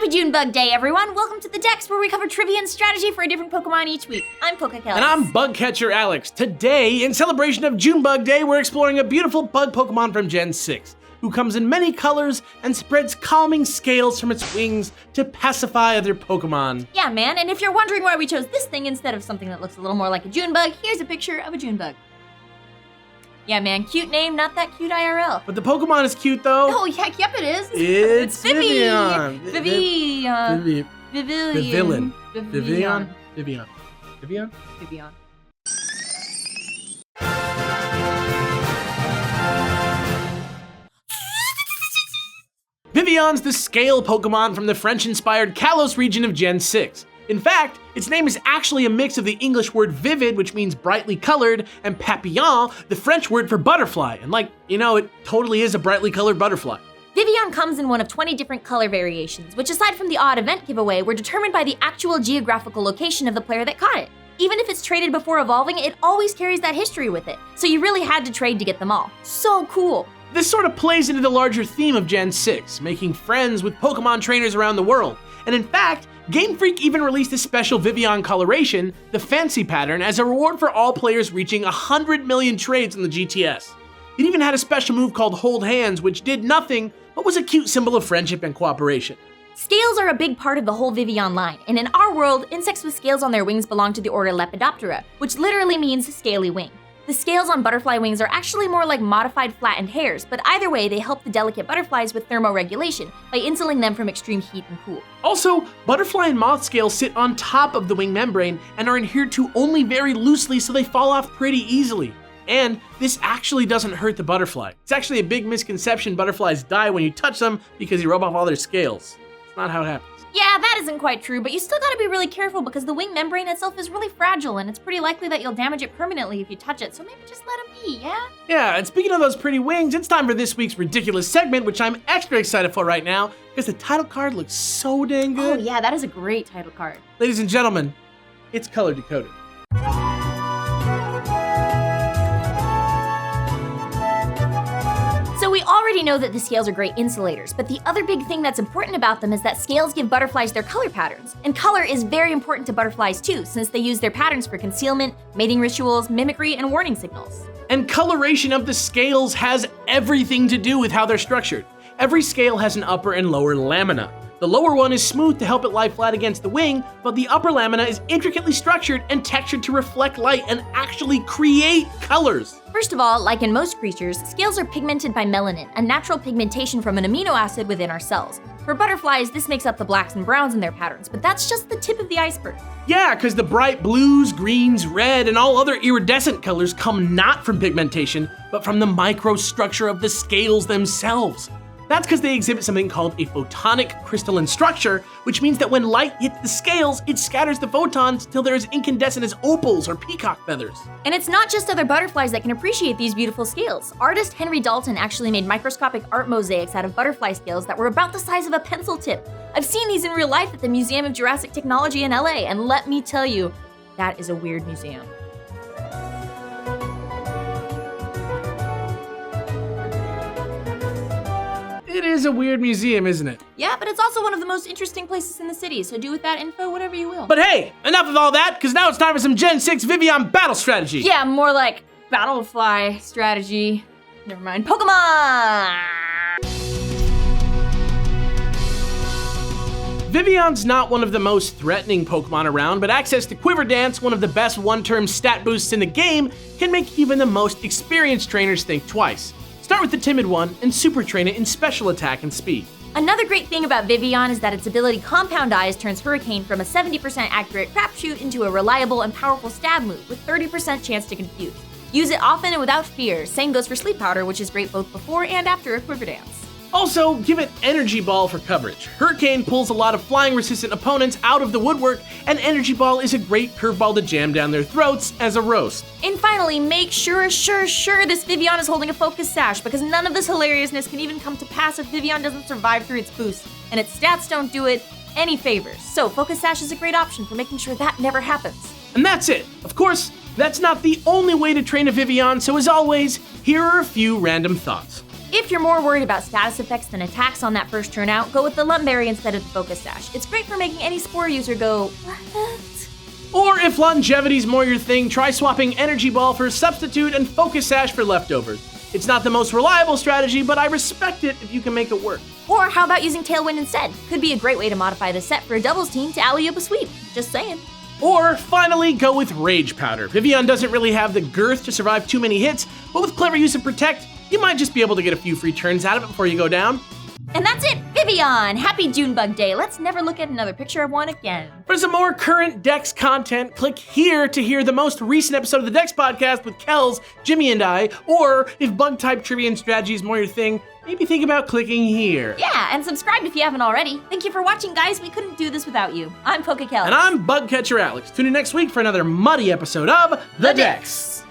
Happy Junebug Day, everyone! Welcome to the Dex, where we cover trivia and strategy for a different Pokemon each week. I'm PokeKellz. And I'm Bugcatcher Alex. Today, in celebration of Junebug Day, we're exploring a beautiful bug Pokemon from Gen 6, who comes in many colors and spreads calming scales from its wings to pacify other Pokemon. Yeah, man, and if you're wondering why we chose this thing instead of something that looks a little more like a Junebug, here's a picture of a Junebug. Yeah, man, cute name, not that cute IRL. But the Pokemon is cute, though. Oh, heck, yep, it is. It's Vivillon. Vivillon. Vivillon. Vivillon. Vivillon. Vivillon. Vivillon. Vivillon's the scale Pokemon from the French-inspired Kalos region of Gen 6. In fact, its name is actually a mix of the English word vivid, which means brightly colored, and papillon, the French word for butterfly. And it totally is a brightly colored butterfly. Vivillon comes in one of 20 different color variations, which aside from the odd event giveaway, were determined by the actual geographical location of the player that caught it. Even if it's traded before evolving, it always carries that history with it, so you really had to trade to get them all. So cool. This sort of plays into the larger theme of Gen 6, making friends with Pokemon trainers around the world. And in fact, Game Freak even released a special Vivillon coloration, the Fancy pattern, as a reward for all players reaching 100 million trades on the GTS. It even had a special move called Hold Hands, which did nothing, but was a cute symbol of friendship and cooperation. Scales are a big part of the whole Vivillon line, and in our world, insects with scales on their wings belong to the order Lepidoptera, which literally means scaly wing. The scales on butterfly wings are actually more like modified flattened hairs, but either way, they help the delicate butterflies with thermoregulation by insulating them from extreme heat and cool. Also, butterfly and moth scales sit on top of the wing membrane and are adhered to only very loosely, so they fall off pretty easily. And this actually doesn't hurt the butterfly. It's actually a big misconception butterflies die when you touch them because you rub off all their scales. It's not how it happens. Yeah, that isn't quite true, but you still gotta be really careful because the wing membrane itself is really fragile and it's pretty likely that you'll damage it permanently if you touch it, so maybe just let them be, yeah? Yeah, and speaking of those pretty wings, it's time for this week's ridiculous segment, which I'm extra excited for right now because the title card looks so dang good. Oh yeah, that is a great title card. Ladies and gentlemen, it's color decoded. So we already know that the scales are great insulators, but the other big thing that's important about them is that scales give butterflies their color patterns. And color is very important to butterflies too, since they use their patterns for concealment, mating rituals, mimicry, and warning signals. And coloration of the scales has everything to do with how they're structured. Every scale has an upper and lower lamina. The lower one is smooth to help it lie flat against the wing, but the upper lamina is intricately structured and textured to reflect light and actually create colors. First of all, like in most creatures, scales are pigmented by melanin, a natural pigmentation from an amino acid within our cells. For butterflies, this makes up the blacks and browns in their patterns, but that's just the tip of the iceberg. Yeah, because the bright blues, greens, red, and all other iridescent colors come not from pigmentation, but from the microstructure of the scales themselves. That's because they exhibit something called a photonic crystalline structure, which means that when light hits the scales, it scatters the photons till they're as incandescent as opals or peacock feathers. And it's not just other butterflies that can appreciate these beautiful scales. Artist Henry Dalton actually made microscopic art mosaics out of butterfly scales that were about the size of a pencil tip. I've seen these in real life at the Museum of Jurassic Technology in LA, and let me tell you, that is a weird museum. It is a weird museum, isn't it? Yeah, but it's also one of the most interesting places in the city, so do with that info whatever you will. But hey, enough of all that, because now it's time for some Gen 6 Vivillon battle strategy. Yeah, more like battlefly strategy. Never mind. Pokemon! Vivillon's not one of the most threatening Pokemon around, but access to Quiver Dance, one of the best one-term stat boosts in the game, can make even the most experienced trainers think twice. Start with the timid one and super train it in special attack and speed. Another great thing about Vivillon is that its ability Compound Eyes turns Hurricane from a 70% accurate crapshoot into a reliable and powerful stab move with 30% chance to confuse. Use it often and without fear. Same goes for Sleep Powder, which is great both before and after a Quiver Dance. Also, give it Energy Ball for coverage. Hurricane pulls a lot of flying-resistant opponents out of the woodwork, and Energy Ball is a great curveball to jam down their throats as a roast. And finally, make sure this Vivillon is holding a Focus Sash, because none of this hilariousness can even come to pass if Vivillon doesn't survive through its boost, and its stats don't do it any favors. So Focus Sash is a great option for making sure that never happens. And that's it. Of course, that's not the only way to train a Vivillon, so as always, here are a few random thoughts. If you're more worried about status effects than attacks on that first turn out, go with the Lumberry instead of the Focus Sash. It's great for making any Spore user go, what? Or if longevity's more your thing, try swapping Energy Ball for Substitute and Focus Sash for Leftovers. It's not the most reliable strategy, but I respect it if you can make it work. Or how about using Tailwind instead? Could be a great way to modify the set for a doubles team to alley-oop a sweep. Just saying. Or finally, go with Rage Powder. Vivillon doesn't really have the girth to survive too many hits, but with clever use of Protect, you might just be able to get a few free turns out of it before you go down. And that's it, Vivillon! Happy Junebug Day. Let's never look at another picture of one again. For some more current Dex content, click here to hear the most recent episode of the Dex podcast with Kellz, Jimmy, and I. Or if bug type trivia and strategy is more your thing, maybe think about clicking here. Yeah, and subscribe if you haven't already. Thank you for watching, guys. We couldn't do this without you. I'm PokeKellz. And I'm Bugcatcher Alex. Tune in next week for another muddy episode of The Dex.